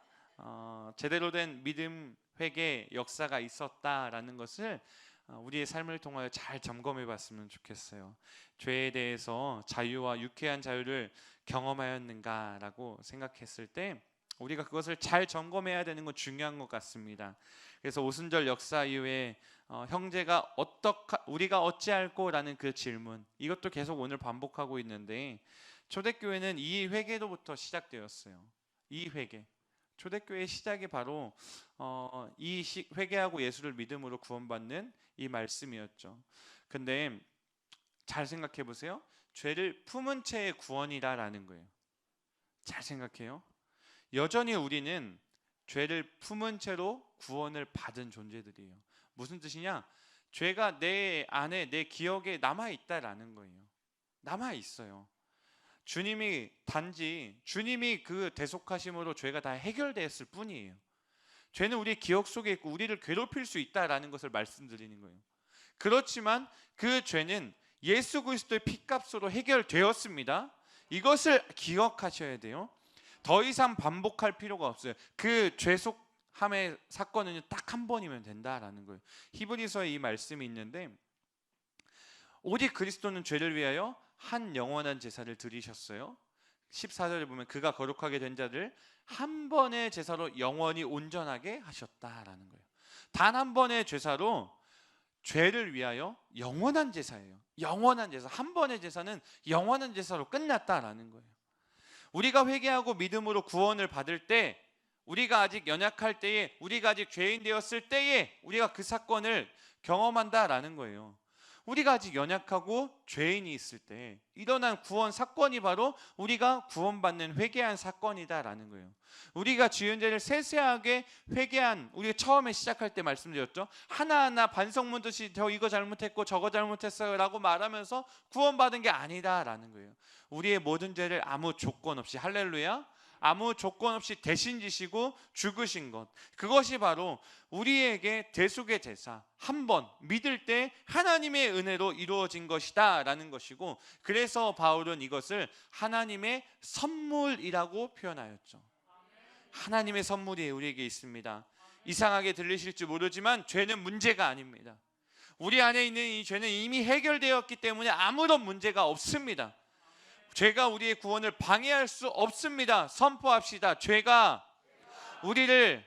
Speaker 1: 제대로 된 믿음 회개 역사가 있었다라는 것을 우리의 삶을 통하여 잘 점검해 봤으면 좋겠어요. 죄에 대해서 자유와 유쾌한 자유를 경험하였는가라고 생각했을 때 우리가 그것을 잘 점검해야 되는 건 중요한 것 같습니다. 그래서 오순절 역사 이후에 형제가 우리가 어찌할꼬라는 그 질문, 이것도 계속 오늘 반복하고 있는데, 초대교회는 이 회개로부터 시작되었어요. 이 회개, 초대교회의 시작이 바로 이 회개하고 예수를 믿음으로 구원받는 이 말씀이었죠. 근데 잘 생각해 보세요. 죄를 품은 채의 구원이라는 거예요. 잘 생각해요. 여전히 우리는 죄를 품은 채로 구원을 받은 존재들이에요. 무슨 뜻이냐? 죄가 내 안에, 내 기억에 남아있다라는 거예요. 남아있어요. 주님이 그 대속하심으로 죄가 다 해결되었을 뿐이에요. 죄는 우리의 기억 속에 있고 우리를 괴롭힐 수 있다라는 것을 말씀드리는 거예요. 그렇지만 그 죄는 예수 그리스도의 피값으로 해결되었습니다. 이것을 기억하셔야 돼요. 더 이상 반복할 필요가 없어요. 그 죄속함의 사건은 딱 한 번이면 된다라는 거예요. 히브리서에 이 말씀이 있는데, 오직 그리스도는 죄를 위하여 한 영원한 제사를 드리셨어요. 14절에 보면 그가 거룩하게 된 자를 한 번의 제사로 영원히 온전하게 하셨다라는 거예요. 단 한 번의 제사로 죄를 위하여 영원한 제사예요. 영원한 제사. 한 번의 제사는 영원한 제사로 끝났다라는 거예요. 우리가 회개하고 믿음으로 구원을 받을 때, 우리가 아직 연약할 때에, 우리가 아직 죄인 되었을 때에 우리가 그 사건을 경험한다라는 거예요. 우리가 아직 연약하고 죄인이 있을 때 일어난 구원 사건이 바로 우리가 구원받는 회개한 사건이다라는 거예요. 우리가 지은 죄를 세세하게 회개한, 우리가 처음에 시작할 때 말씀드렸죠. 하나하나 반성문 듯이 저 이거 잘못했고 저거 잘못했어요 라고 말하면서 구원받은 게 아니다라는 거예요. 우리의 모든 죄를 아무 조건 없이, 할렐루야, 아무 조건 없이 대신 지시고 죽으신 것, 그것이 바로 우리에게 대속의 제사, 한 번 믿을 때 하나님의 은혜로 이루어진 것이다 라는 것이고, 그래서 바울은 이것을 하나님의 선물이라고 표현하였죠. 하나님의 선물이 우리에게 있습니다. 이상하게 들리실지 모르지만 죄는 문제가 아닙니다. 우리 안에 있는 이 죄는 이미 해결되었기 때문에 아무런 문제가 없습니다. 죄가 우리의 구원을 방해할 수 없습니다. 선포합시다. 죄가 우리를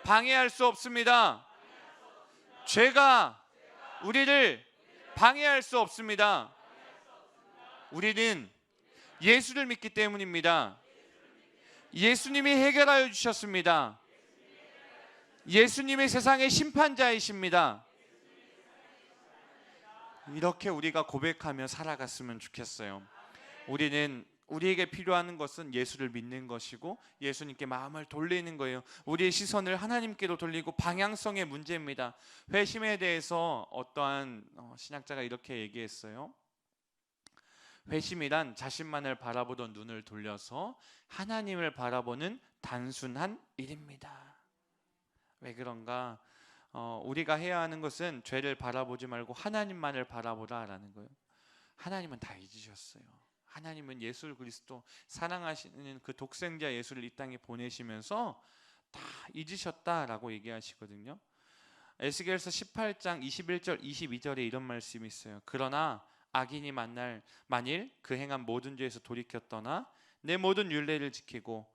Speaker 1: 방해할 수 없습니다. 죄가 우리를 방해할 수 없습니다. 우리는 예수를 믿기 때문입니다. 예수님이 해결하여 주셨습니다. 예수님이 세상의 심판자이십니다. 이렇게 우리가 고백하며 살아갔으면 좋겠어요. 우리에게 필요한 것은 예수를 믿는 것이고 예수님께 마음을 돌리는 거예요. 우리의 시선을 하나님께로 돌리고 방향성의 문제입니다. 회심에 대해서 어떠한 신학자가 이렇게 얘기했어요. 회심이란 자신만을 바라보던 눈을 돌려서 하나님을 바라보는 단순한 일입니다. 왜 그런가? 우리가 해야 하는 것은 죄를 바라보지 말고 하나님만을 바라보라라는 거예요. 하나님은 다 잊으셨어요. 하나님은 예수 그리스도, 사랑하시는 그 독생자 예수를 이 땅에 보내시면서 다 잊으셨다라고 얘기하시거든요. 에스겔서 18장 21절 22절에 이런 말씀이 있어요. 그러나 악인이 만일 그 행한 모든 죄에서 돌이켜 떠나 내 모든 율례를 지키고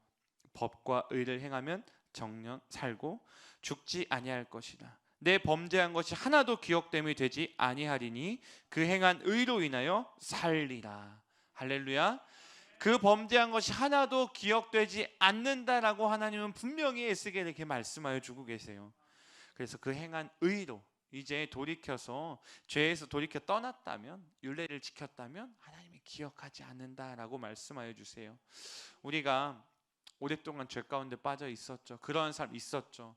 Speaker 1: 법과 의를 행하면 정녕 살고 죽지 아니할 것이다. 내 범죄한 것이 하나도 기억됨이 되지 아니하리니 그 행한 의로 인하여 살리라. 할렐루야. 그 범죄한 것이 하나도 기억되지 않는다라고 하나님은 분명히 에스겔에게 말씀하여 주고 계세요. 그래서 그 행한 의로 이제 돌이켜서 죄에서 돌이켜 떠났다면, 율례를 지켰다면 하나님이 기억하지 않는다라고 말씀하여 주세요. 우리가 오랫동안 죄 가운데 빠져 있었죠. 그런 사람 있었죠.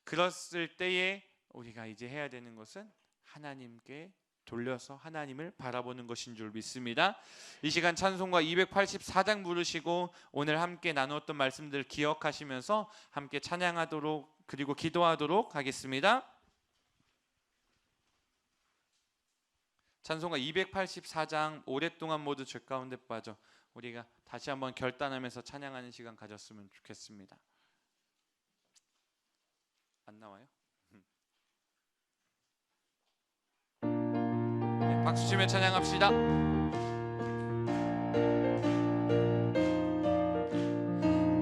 Speaker 1: 그랬을 때에 우리가 이제 해야 되는 것은 하나님께 돌려서 하나님을 바라보는 것인 줄 믿습니다. 이 시간 찬송가 284장 부르시고 오늘 함께 나누었던 말씀들 기억하시면서 함께 찬양하도록, 그리고 기도하도록 하겠습니다. 찬송가 284장, 오랫동안 모두 죄 가운데 빠져, 우리가 다시 한번 결단하면서 찬양하는 시간 가졌으면 좋겠습니다. 안 나와요? 네, 박수 치며 찬양합시다.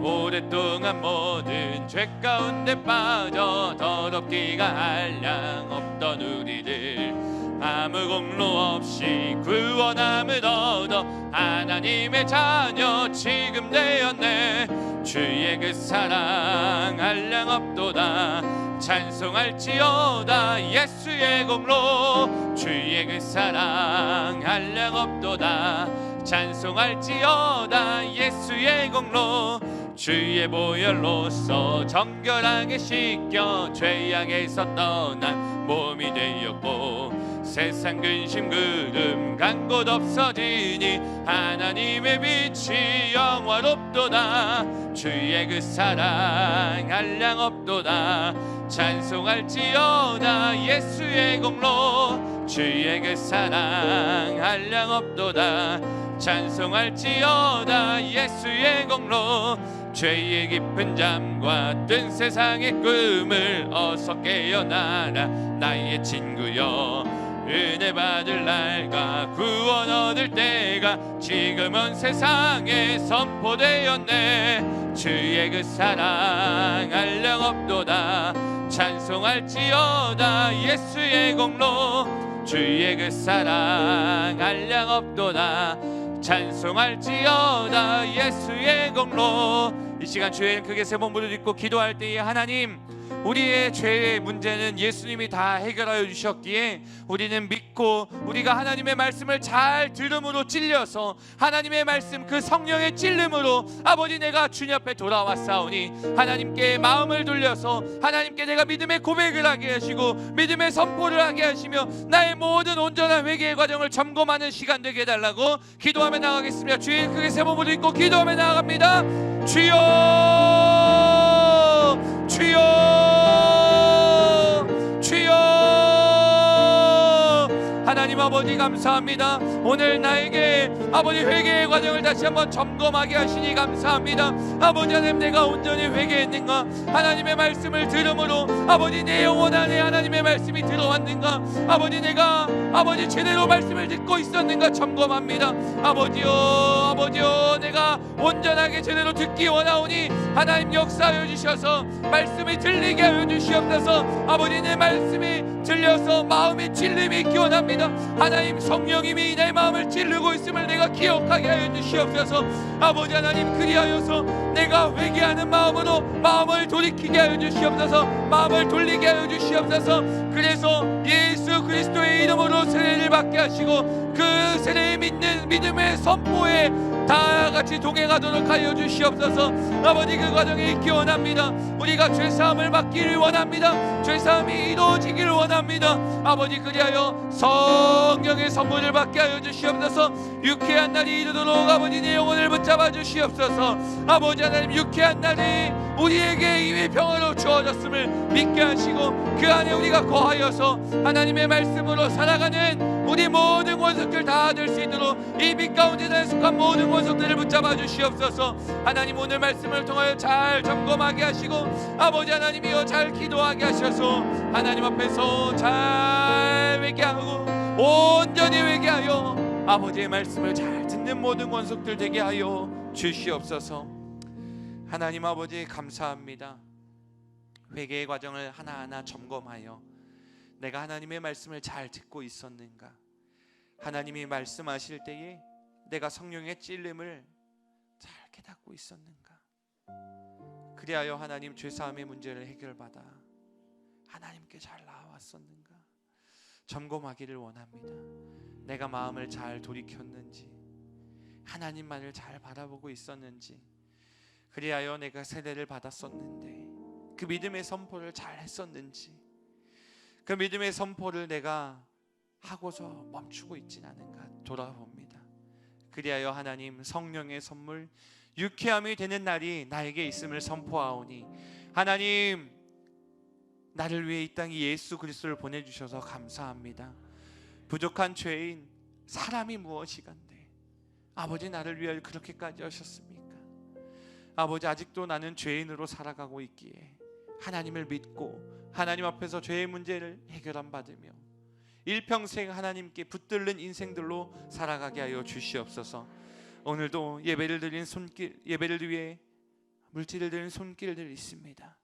Speaker 1: 오랫동안 모든 죄 가운데 빠져 더럽기가 한량 없던 우리를 아무 공로 없이 구원함을 얻어 하나님의 자녀 지금 되었네. 주의 그 사랑 한량 없도다. 찬송할지어다 예수의 공로. 주의 그 사랑 한량 없도다. 찬송할지어다 예수의 공로. 주의 보혈로서 정결하게 씻겨 죄악에서 떠난 몸이 되었고 세상 근심 그름 간 곳 없어지니 하나님의 빛이 영화롭도다. 주의 그 사랑 한량 없도다. 찬송할지어다 예수의 공로. 주의 그 사랑 한량 없도다. 찬송할지어다 예수의 공로. 죄의 깊은 잠과 뜬 세상의 꿈을 어서 깨어나라 나의 친구여. 은혜 받을 날과 구원 얻을 때가 지금은 세상에 선포되었네. 주의 그 사랑 한량 없도다. 찬송할지어다 예수의 공로. 주의 그 사랑 한량 없도다. 찬송할지어다 예수의 공로. 이 시간 주의 크게 세 번 부르짖고 기도할 때에 하나님, 우리의 죄의 문제는 예수님이 다 해결하여 주셨기에 우리는 믿고 우리가 하나님의 말씀을 잘 들음으로 찔려서 하나님의 말씀 그 성령의 찔림으로 아버지 내가 주님 앞에 돌아왔사오니 하나님께 마음을 돌려서 하나님께 내가 믿음의 고백을 하게 하시고 믿음의 선포를 하게 하시며 나의 모든 온전한 회개의 과정을 점검하는 시간 되게 해달라고 기도하며 나가겠습니다. 주의 크게 세 몸을 입고 기도하며 나아갑니다. 주여 주여 주여 하나님 아버지 감사합니다. 오늘 나에게 아버지 회개의 과정을 다시 한번 점검하게 하시니 감사합니다. 아버지 하나님 내가 온전히 회개했는가, 하나님의 말씀을 들음으로 아버지 내 영혼 안에 하나님의 말씀이 들어왔는가, 아버지 내가 아버지 제대로 말씀을 듣고 있었는가 점검합니다. 아버지요 내가 온전하게 제대로 듣기 원하오니 하나님 역사하여 주셔서 말씀이 들리게 하여 주시옵소서. 아버지 내 말씀이 들려서 마음의 찔림이 있기 원합니다. 하나님 성령님이 내 마음을 찌르고 있음을 내가 기억하게 하여 주시옵소서. 아버지 하나님 그리하여서 내가 회개하는 마음으로 마음을 돌이키게 하여 주시옵소서. 마음을 돌리게 하여 주시옵소서. 그래서 예수 그리스도의 이름으로 세례를 받게 하시고 그 세례에 믿는 믿음의 선포에 다 같이 동행하도록 하여 주시옵소서. 아버지 그 과정에 있기 원합니다. 우리가 죄사함을 받기를 원합니다. 죄사함이 이루어지기를 원합니다. 아버지 그리하여 성령의 선물을 받게 하여 주시옵소서. 유쾌한 날이 이르도록 아버지 내 영혼을 붙잡아 주시옵소서. 아버지 하나님 유쾌한 날이 우리에게 이미 평화로 주어졌음을 믿게 하시고 그 안에 우리가 거하여서 하나님의 말씀으로 살아가는 우리 모든 원석들 다 될 수 있도록 이 빛 가운데 속한 모든 원석들을 붙잡아 주시옵소서. 하나님 오늘 말씀을 통하여 잘 점검하게 하시고 아버지 하나님이여 잘 기도하게 하셔서 하나님 앞에서 잘 회개하고 온전히 회개하여 아버지의 말씀을 잘 듣는 모든 원석들 되게 하여 주시옵소서. 하나님 아버지 감사합니다. 회개의 과정을 하나하나 점검하여 내가 하나님의 말씀을 잘 듣고 있었는가, 하나님이 말씀하실 때에 내가 성령의 찔림을 잘 깨닫고 있었는가, 그리하여 하나님 죄사함의 문제를 해결받아 하나님께 잘 나아왔었는가 점검하기를 원합니다. 내가 마음을 잘 돌이켰는지, 하나님만을 잘 바라보고 있었는지, 그리하여 내가 세례를 받았었는데 그 믿음의 선포를 잘 했었는지, 그 믿음의 선포를 내가 하고서 멈추고 있진 않은가 돌아봅니다. 그리하여 하나님 성령의 선물 유쾌함이 되는 날이 나에게 있음을 선포하오니 하나님 나를 위해 이 땅에 예수 그리스도를 보내주셔서 감사합니다. 부족한 죄인 사람이 무엇이간데 아버지 나를 위하여 그렇게까지 하셨습니까? 아버지 아직도 나는 죄인으로 살아가고 있기에 하나님을 믿고 하나님 앞에서 죄의 문제를 해결함 받으며 일평생 하나님께 붙들는 인생들로 살아가게 하여 주시옵소서. 오늘도 예배를 드린 손길, 예배를 위해 물질을 드린 손길들 있습니다.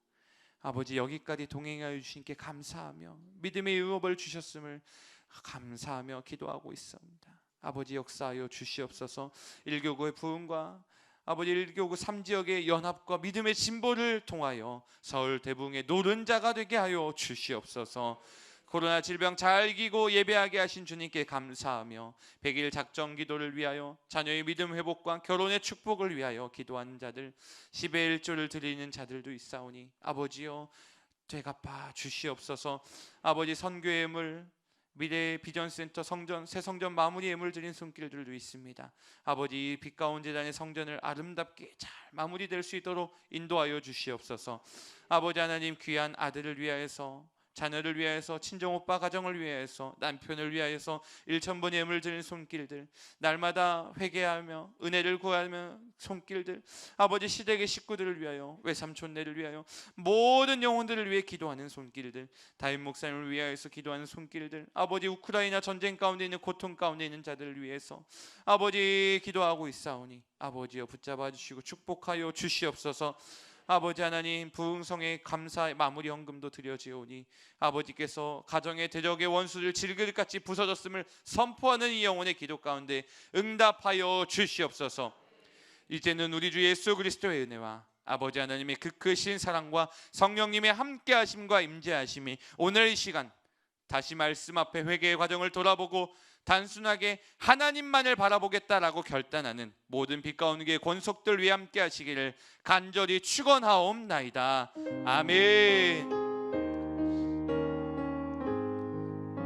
Speaker 1: 아버지 여기까지 동행하여 주신께 감사하며 믿음의 유업을 주셨음을 감사하며 기도하고 있습니다. 아버지 역사하여 주시옵소서. 1교구의 부흥과 아버지 1교구 3지역의 연합과 믿음의 진보를 통하여 서울 대붕의 노른자가 되게 하여 주시옵소서. 코로나 질병 잘 이기고 예배하게 하신 주님께 감사하며 100일 작정 기도를 위하여 자녀의 믿음 회복과 결혼의 축복을 위하여 기도하는 자들, 10의 1조를 드리는 자들도 있사오니 아버지여 되갚아 주시옵소서. 아버지 선교의 예물, 미래 비전센터 성전, 새 성전 마무리 예물 드린 손길들도 있습니다. 아버지 빛 가운 제단의 성전을 아름답게 잘 마무리될 수 있도록 인도하여 주시옵소서. 아버지 하나님 귀한 아들을 위하여서, 자녀를 위하여서, 친정오빠 가정을 위하여서, 남편을 위하여서 1,000번 예물 드린 손길들, 날마다 회개하며 은혜를 구하며 손길들, 아버지 시댁의 식구들을 위하여, 외삼촌네를 위하여, 모든 영혼들을 위해 기도하는 손길들, 다임 목사님을 위하여서 기도하는 손길들, 아버지 우크라이나 전쟁 가운데 있는 고통 가운데 있는 자들을 위해서 아버지 기도하고 있사오니 아버지여 붙잡아 주시고 축복하여 주시옵소서. 아버지 하나님 부흥성의 감사의 마무리 헌금도 드려지오니 아버지께서 가정의 대적의 원수를 질그릇같이 부서졌음을 선포하는 이 영혼의 기도 가운데 응답하여 주시옵소서. 이제는 우리 주 예수 그리스도의 은혜와 아버지 하나님의 그 크신 사랑과 성령님의 함께하심과 임재하심이 오늘 이 시간 다시 말씀 앞에 회개의 과정을 돌아보고 단순하게 하나님만을 바라보겠다라고 결단하는 모든 빛 가운데 권속들 위에 함께 하시기를 간절히 축원하옵나이다. 아멘.